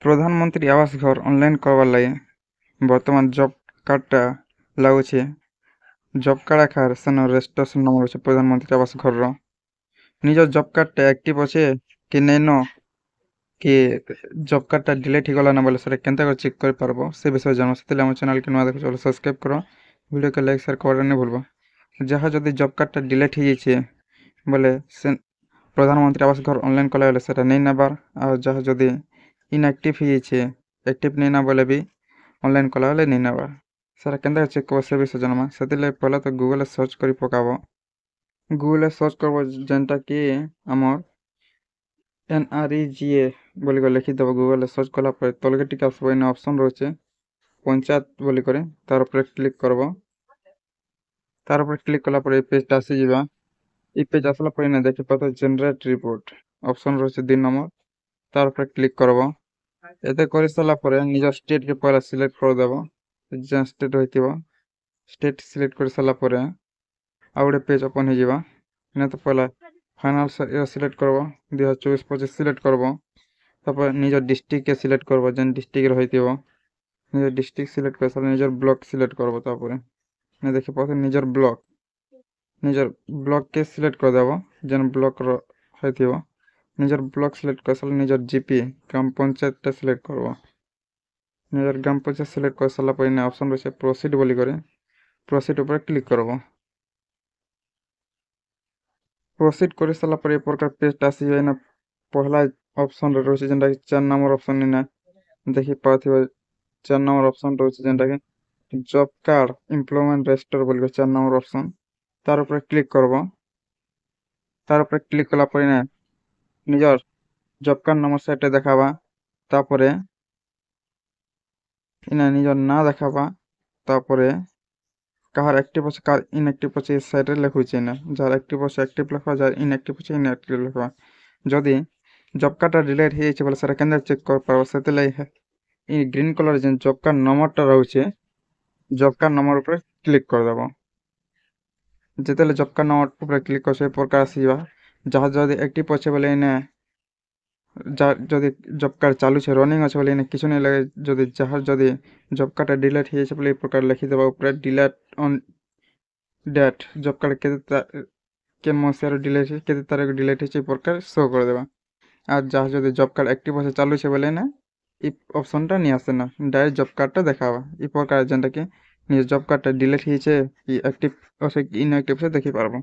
প্রধানমন্ত্রী আবাস ঘর অনলাইন করবার লাগে বর্তমান জব কার্ডটা লাগুছে। জব কার্ড আকার সেন ରେଜିଷ୍ଟ୍ରେସନ ନମ୍ବର ଅଛି ପ୍ରଧାନମନ୍ତ୍ରୀ ଆବାସ ଘରର। ନିଜ ଜବ୍ କାର୍ଡ଼ଟା ଆକ୍ଟିଭ୍ ଅଛେ କି ନାଇଁନ, କି ଜବ୍ କାର୍ଡ଼ଟା ଡିଲେଟ୍ ହେଇଗଲା ନା ବୋଲେ ସେଟା କେନ୍ତା କରି ଚେକ୍ କରିପାରବ ସେ ବିଷୟରେ ଜାଣିବ। ସେଥିଲାଗି ଆମ ଚ୍ୟାନେଲ୍କେ ନୂଆ ଦେଖୁଛ ବୋଲେ ସବସ୍କ୍ରାଇବ୍ କର, ଭିଡ଼ିଓକେ ଲାଇକ୍ ସେୟାର କରବାଟା ନାଇଁ ଭୁଲବ। ଯାହା ଯଦି ଜବ୍ କାର୍ଡ଼ଟା ଡିଲେଟ୍ ହେଇଯାଇଛେ ବୋଲେ ସେ ପ୍ରଧାନମନ୍ତ୍ରୀ ଆବାସ ଘର ଅନଲାଇନ୍ କଲା ବେଲେ ସେଟା ନେଇ ନେବାର୍। ଆଉ ଯାହା ଯଦି ଇନ୍ଆକ୍ଟିଭ୍ ହେଇଯାଇଛେ, ଆକ୍ଟିଭ୍ ନେଇ ନା ବୋଲେ ବି ଅନଲାଇନ୍ କଲା ବେଲେ ନେଇ ନେବାର୍। ସେଟା କେନ୍ତା ଚେକ୍ করব সে বিষয়ে জানবা। ସେଥିଲାଗି ପହଲେ ତ ଗୁଗଲ୍ରେ ସର୍ଚ୍ଚ କରି ପକାବ। ଗୁଗଲ୍ରେ ସର୍ଚ୍ଚ করব ଯେନ୍ଟା କି ଆମର୍ NREGA ବୋଲିକରି ଲେଖିଦେବ। ଗୁଗଲ୍ରେ ସର୍ଚ୍ଚ କଲା ପରେ ତଲକେ ଟିକେ ଆସିବ, ଏନେ ଅପସନ୍ ରହୁଛେ ପଞ୍ଚାୟତ ବୋଲିକରି, ତାର ଉପରେ କ୍ଲିକ୍ করব। ତାର ଉପରେ କ୍ଲିକ୍ କଲା ପରେ ଏ ପେଜ୍ଟା ଆସିଯିବା। এই পেজ আসলা পরে না দেখতে পাচ্ছ জেনারেট রিপোর্ট অপশন রয়েছে 2 নম্বর, তার উপরে ক্লিক করব। এতে করে সারা পরে নিজের স্টেটকে পরে সিলেক্ট করে দেব। যে স্টেট হইতিব স্টেট সিলেক্ট করে সারা পরে ଆଉ ଗୋଟେ পেজ ওপেন হয়ে যাবা। এনে তো পহলা ফাইনাল সিলেক্ট করব, 2024-25 সিলেক্ট করব। তারপর নিজের ডিস্ট্রিক্টকে সিলেক্ট করব, যেন ডিস্ট্রিক্টের হইতিব নিজের ডিস্ট্রিক্ট সিলেক্ট করে সারা নিজের ব্লক সিলেক্ট করব। তারপরে এনে দেখি পাচ্ছ নিজের ব্লককে সিলেক্ট করে দেব, যেন ব্লকর হইতিব। নিজের ব্লক সিলেক্ট করে সারা নিজের জিপি গ্রাম পঞ্চায়েতটা সিলেক্ট করব। নিজের গ্রাম পঞ্চায়েত সিলেক্ট করে সারা পরে এনে অপশন রয়েছে প্রসিড বলি করে, প্রসিড উপরে ক্লিক করব। প্রসিড করে সারা পরে এই প্রকার পেজটা আসিবে। না পহলা অপশন রয়েছে যেটা 4 নম্বর অপশন, না দেখি পাওয়া 4 নম্বর অপশন রয়েছে যেটাকে জব কার্ড এমপ্লয়মেন্ট রেজিস্টার বলি 4 নম্বর অপশন, তার উপরে ক্লিক করব। তার উপরে ক্লিক করা পরে না নিজের জব কার্ড নম্বর সাইটে দেখাবা। তারপরে ইনা নিজের না দেখাবা। তারপরে কাহার অ্যাক্টিভ আছে কার ইনঅ্যাক্টিভ আছে এই সাইটে লেখুছে না। যার অ্যাক্টিভ আছে অ্যাক্টিভ লেখা, যার ইনঅ্যাক্টিভ আছে ইনঅ্যাক্টিভ লেখা। যদি জব কার্ডটা ডিলেট হয়ে যাচ্ছে বলে সেটা কেন্দ্রে চেক করে পারবো। সেটাই এই গ্রিন কলর যে জব কার্ড নম্বরটা রয়েছে, জব কার্ড নম্বর উপরে ক্লিক করে দেব। যেতেলে জব কার্ড নম্বর উপরে ক্লিক করছে এই প্রকার আসিবা। যাহার যদি অ্যাক্টিভ আছে বলে এনে, যার যদি জব কার্ড চালু আছে রনিং আছে বলে এনে কিছু নেই লাগে। যদি যাহার যদি জব কার্ডটা ডিলেট হয়ে যাচ্ছে বলে এই প্রকার লিখি দেবা উপরে delete on date, job card কেন মশার ডিলেট কেতে তারিখ ডিলেট হয়েছে এই প্রকার শো করে দেবা। আর যাহার যদি জব কার্ড অ্যাক্টিভ আছে চালু আছে বলে না এই অপশনটা নিয়ে আসে না, ডাইরেক্ট জব কার্ডটা দেখাবা। এই প্রকার যেটাকে নিজের জব কার্ডটা ডিলেট হয়েছে কি অ্যাক্টিভ আছে কি ইনঅ্যাক্টিভ আছে দেখি পারবো।